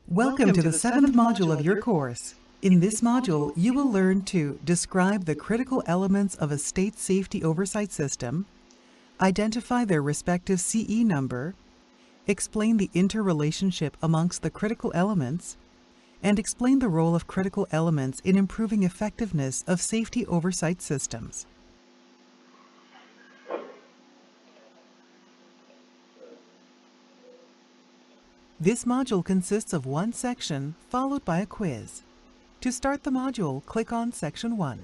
Welcome to the 7th module of your course. In this module, you will learn to describe the critical elements of a state safety oversight system, identify their respective CE number, explain the interrelationship amongst the critical elements, and explain the role of critical elements in improving effectiveness of safety oversight systems. This module consists of one section followed by a quiz. To start the module, click on Section 1.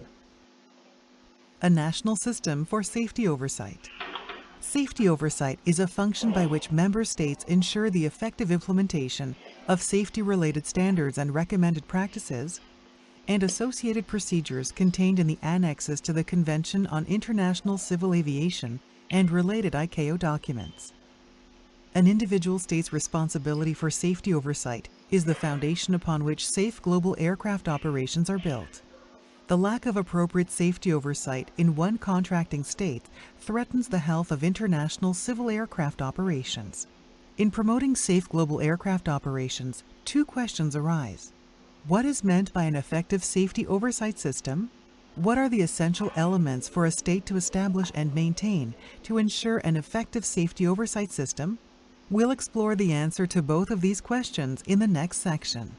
A national system for safety oversight. Safety oversight is a function by which member states ensure the effective implementation of safety-related standards and recommended practices and associated procedures contained in the annexes to the Convention on International Civil Aviation and related ICAO documents. An individual state's responsibility for safety oversight is the foundation upon which safe global aircraft operations are built. The lack of appropriate safety oversight in one contracting state threatens the health of international civil aircraft operations. In promoting safe global aircraft operations, two questions arise. What is meant by an effective safety oversight system? What are the essential elements for a state to establish and maintain to ensure an effective safety oversight system? We'll explore the answer to both of these questions in the next section.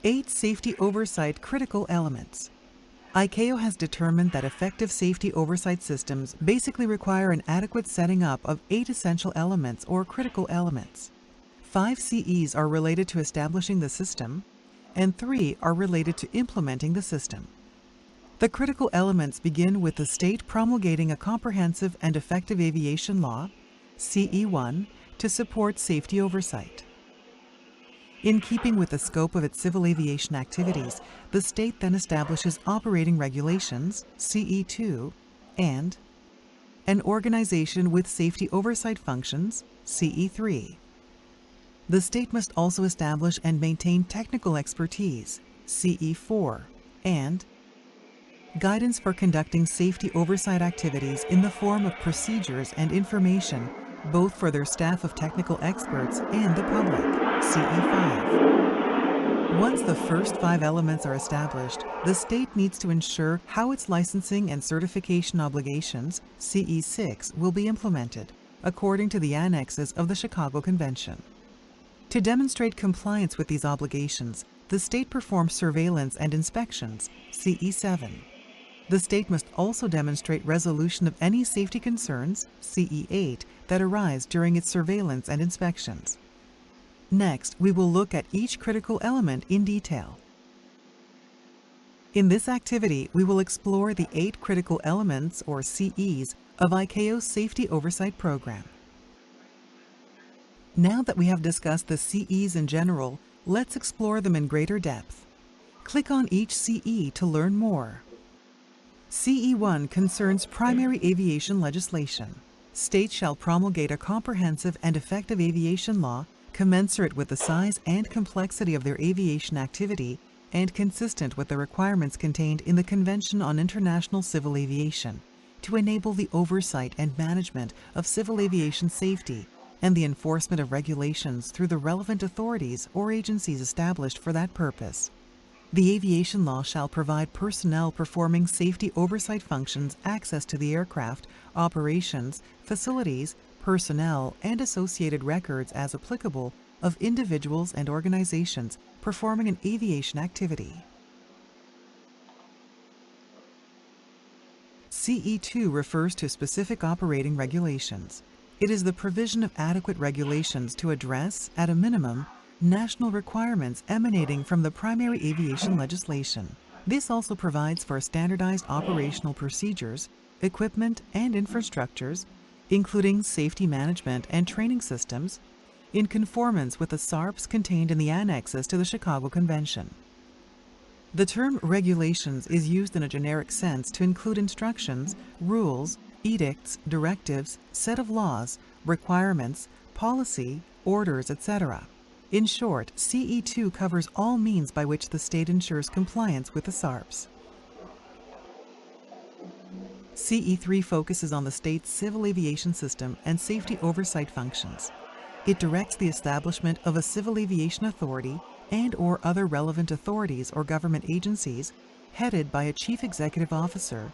8 Safety Oversight Critical Elements. ICAO has determined that effective safety oversight systems basically require an adequate setting up of 8 essential elements or critical elements. 5 CEs are related to establishing the system, and 3 are related to implementing the system. The critical elements begin with the state promulgating a comprehensive and effective aviation law, CE1, to support safety oversight. In keeping with the scope of its civil aviation activities, the state then establishes operating regulations, CE2, and an organization with safety oversight functions, CE3. The state must also establish and maintain technical expertise, CE4, and guidance for conducting safety oversight activities in the form of procedures and information, both for their staff of technical experts and the public, CE5. Once the first 5 elements are established, the state needs to ensure how its licensing and certification obligations, CE6, will be implemented, according to the annexes of the Chicago Convention. To demonstrate compliance with these obligations, the state performs surveillance and inspections, CE7. The state must also demonstrate resolution of any safety concerns, CE8, that arise during its surveillance and inspections. Next, we will look at each critical element in detail. In this activity, we will explore the 8 critical elements, or CEs, of ICAO's Safety Oversight Program. Now that we have discussed the CEs in general, let's explore them in greater depth. Click on each CE to learn more. CE1 concerns primary aviation legislation. States shall promulgate a comprehensive and effective aviation law commensurate with the size and complexity of their aviation activity and consistent with the requirements contained in the Convention on International Civil Aviation to enable the oversight and management of civil aviation safety and the enforcement of regulations through the relevant authorities or agencies established for that purpose. The aviation law shall provide personnel performing safety oversight functions access to the aircraft, operations, facilities, personnel, and associated records as applicable of individuals and organizations performing an aviation activity. CE2 refers to specific operating regulations. It is the provision of adequate regulations to address, at a minimum, national requirements emanating from the primary aviation legislation. This also provides for standardized operational procedures, equipment, and infrastructures, including safety management and training systems, in conformance with the SARPs contained in the annexes to the Chicago Convention. The term regulations is used in a generic sense to include instructions, rules, edicts, directives, set of laws, requirements, policy, orders, etc. In short, CE2 covers all means by which the state ensures compliance with the SARPs. CE3 focuses on the state's civil aviation system and safety oversight functions. It directs the establishment of a civil aviation authority and/or other relevant authorities or government agencies headed by a chief executive officer,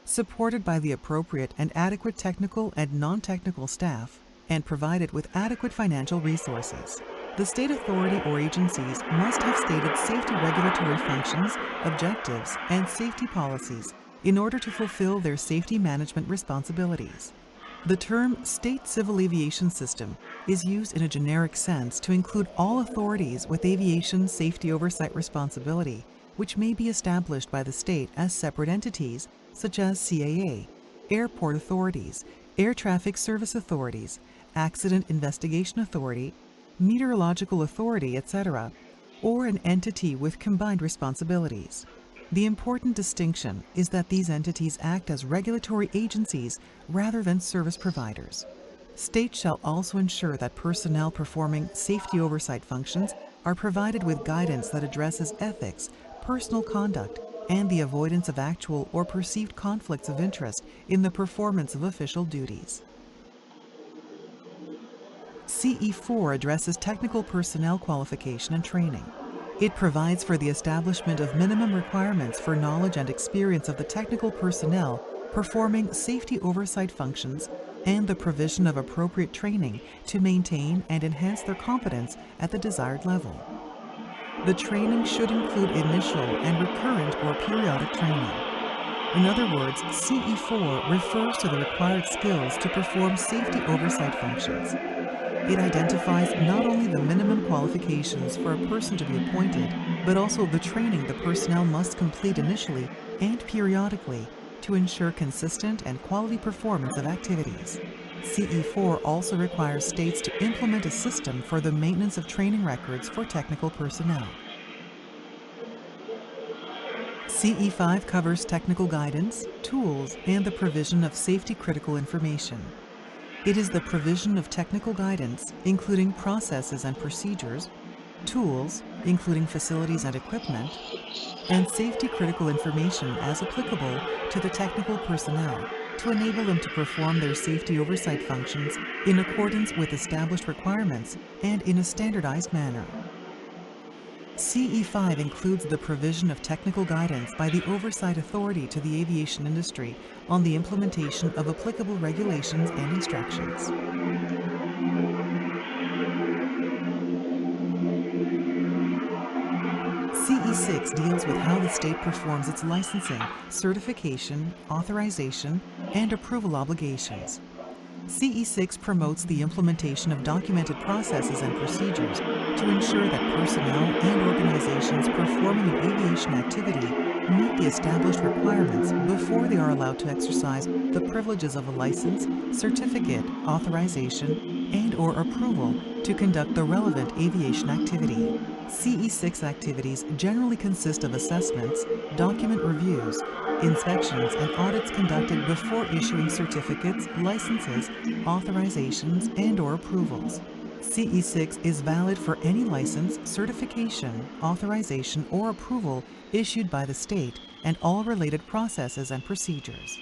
supported by the appropriate and adequate technical and non-technical staff, and provided with adequate financial resources. The state authority or agencies must have stated safety regulatory functions, objectives, and safety policies in order to fulfill their safety management responsibilities. The term State Civil Aviation System is used in a generic sense to include all authorities with aviation safety oversight responsibility, which may be established by the state as separate entities, such as CAA, airport authorities, air traffic service authorities, accident investigation authority, meteorological authority, etc., or an entity with combined responsibilities. The important distinction is that these entities act as regulatory agencies rather than service providers. States shall also ensure that personnel performing safety oversight functions are provided with guidance that addresses ethics, personal conduct, and the avoidance of actual or perceived conflicts of interest in the performance of official duties. CE4 addresses technical personnel qualification and training. It provides for the establishment of minimum requirements for knowledge and experience of the technical personnel performing safety oversight functions and the provision of appropriate training to maintain and enhance their competence at the desired level. The training should include initial and recurrent or periodic training. In other words, CE4 refers to the required skills to perform safety oversight functions. It identifies not only the minimum qualifications for a person to be appointed, but also the training the personnel must complete initially and periodically to ensure consistent and quality performance of activities. CE4 also requires states to implement a system for the maintenance of training records for technical personnel. CE5 covers technical guidance, tools, and the provision of safety critical information. It is the provision of technical guidance, including processes and procedures, tools, including facilities and equipment, and safety critical information as applicable to the technical personnel to enable them to perform their safety oversight functions in accordance with established requirements and in a standardized manner. CE5 includes the provision of technical guidance by the Oversight Authority to the aviation industry on the implementation of applicable regulations and instructions. CE6 deals with how the state performs its licensing, certification, authorization, and approval obligations. CE6 promotes the implementation of documented processes and procedures to ensure that personnel and organizations performing an aviation activity meet the established requirements before they are allowed to exercise the privileges of a license, certificate, authorization, and/or approval to conduct the relevant aviation activity. CE6 activities generally consist of assessments, document reviews, inspections, and audits conducted before issuing certificates, licenses, authorizations, and/or approvals. CE6 is valid for any license, certification, authorization, or approval issued by the state and all related processes and procedures.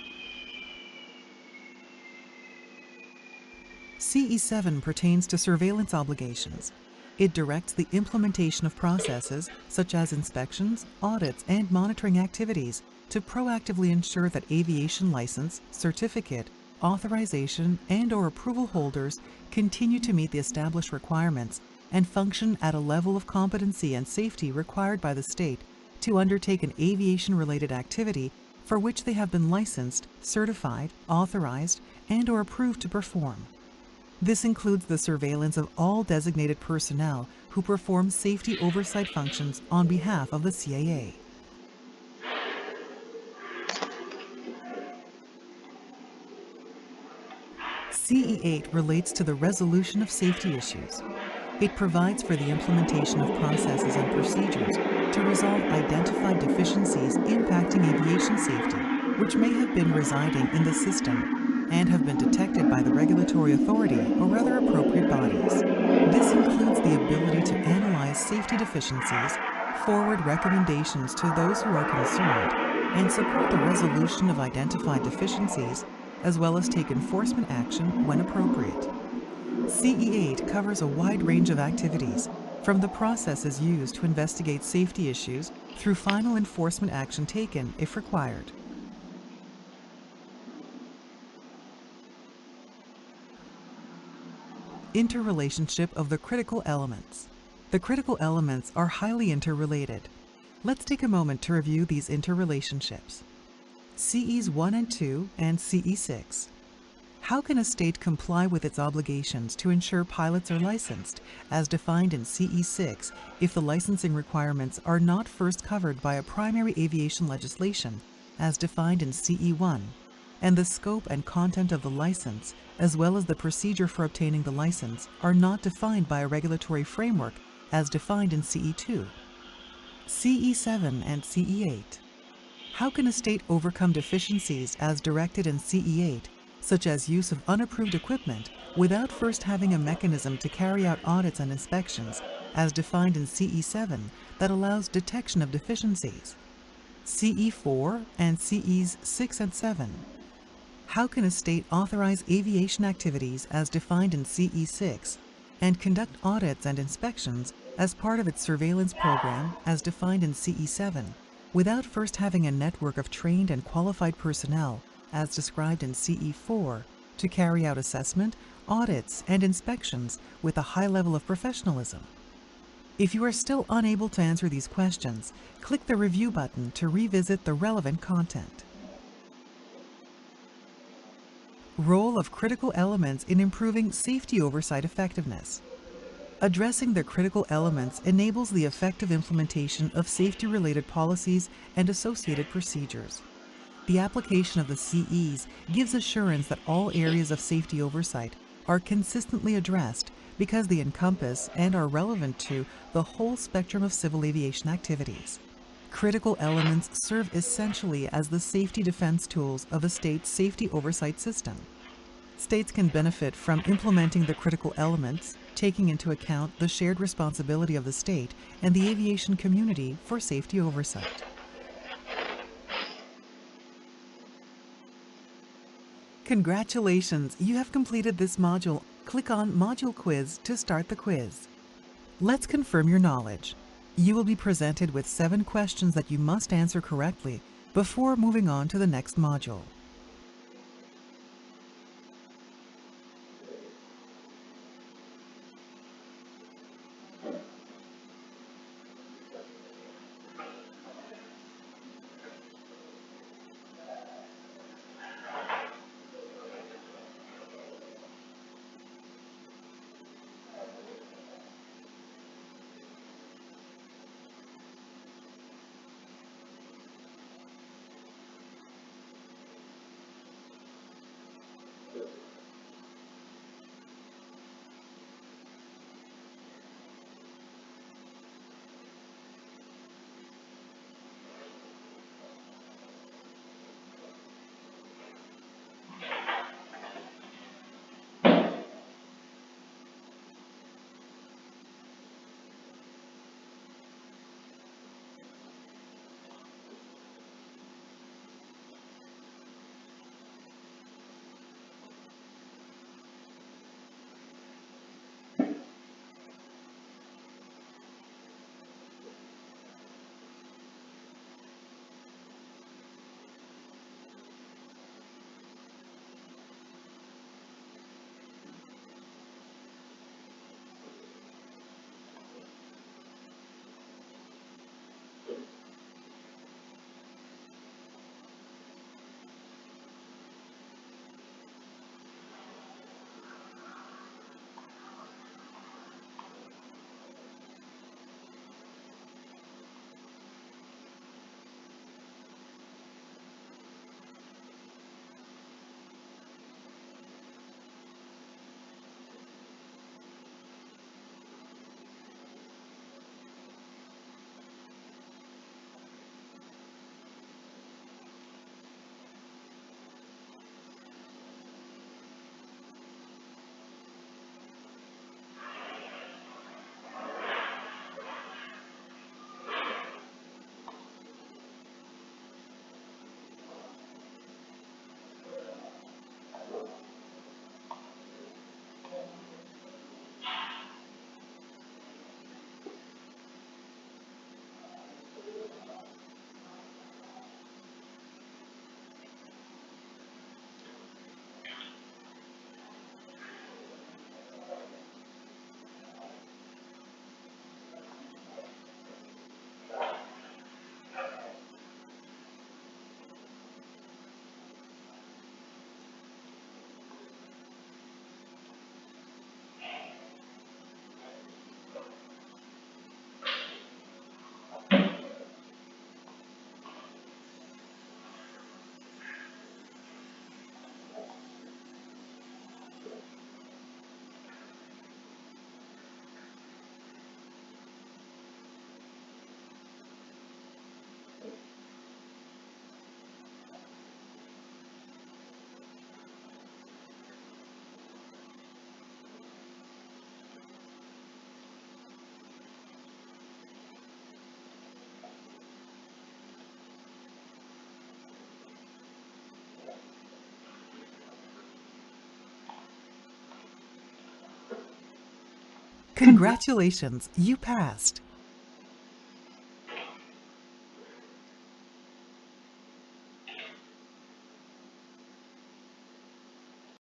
CE7 pertains to surveillance obligations. It directs the implementation of processes such as inspections, audits, and monitoring activities to proactively ensure that aviation license, certificate, authorization, and/or approval holders continue to meet the established requirements and function at a level of competency and safety required by the state to undertake an aviation-related activity for which they have been licensed, certified, authorized, and/or approved to perform. This includes the surveillance of all designated personnel who perform safety oversight functions on behalf of the CAA. CE8 relates to the resolution of safety issues. It provides for the implementation of processes and procedures to resolve identified deficiencies impacting aviation safety, which may have been residing in the system and have been detected by the regulatory authority or other appropriate bodies. This includes the ability to analyze safety deficiencies, forward recommendations to those who are concerned, and support the resolution of identified deficiencies, as well as take enforcement action when appropriate. CE8 covers a wide range of activities, from the processes used to investigate safety issues through final enforcement action taken if required. Interrelationship of the critical elements. The critical elements are highly interrelated. Let's take a moment to review these interrelationships. CEs 1 and 2 and CE6. How can a state comply with its obligations to ensure pilots are licensed, as defined in CE6, if the licensing requirements are not first covered by a primary aviation legislation, as defined in CE1, and the scope and content of the license, as well as the procedure for obtaining the license, are not defined by a regulatory framework, as defined in CE2? CE7 and CE8. How can a state overcome deficiencies as directed in CE8, such as use of unapproved equipment, without first having a mechanism to carry out audits and inspections, as defined in CE7, that allows detection of deficiencies? CE4 and CEs 6 and 7. How can a state authorize aviation activities as defined in CE6 and conduct audits and inspections as part of its surveillance program as defined in CE7 without first having a network of trained and qualified personnel as described in CE4 to carry out assessment, audits, and inspections with a high level of professionalism? If you are still unable to answer these questions, click the Review button to revisit the relevant content. Role of critical elements in improving safety oversight effectiveness. Addressing the critical elements enables the effective implementation of safety-related policies and associated procedures. The application of the CEs gives assurance that all areas of safety oversight are consistently addressed because they encompass and are relevant to the whole spectrum of civil aviation activities. Critical elements serve essentially as the safety defense tools of a state's safety oversight system. States can benefit from implementing the critical elements, taking into account the shared responsibility of the state and the aviation community for safety oversight. Congratulations, you have completed this module. Click on Module Quiz to start the quiz. Let's confirm your knowledge. You will be presented with 7 questions that you must answer correctly before moving on to the next module. Congratulations, you passed.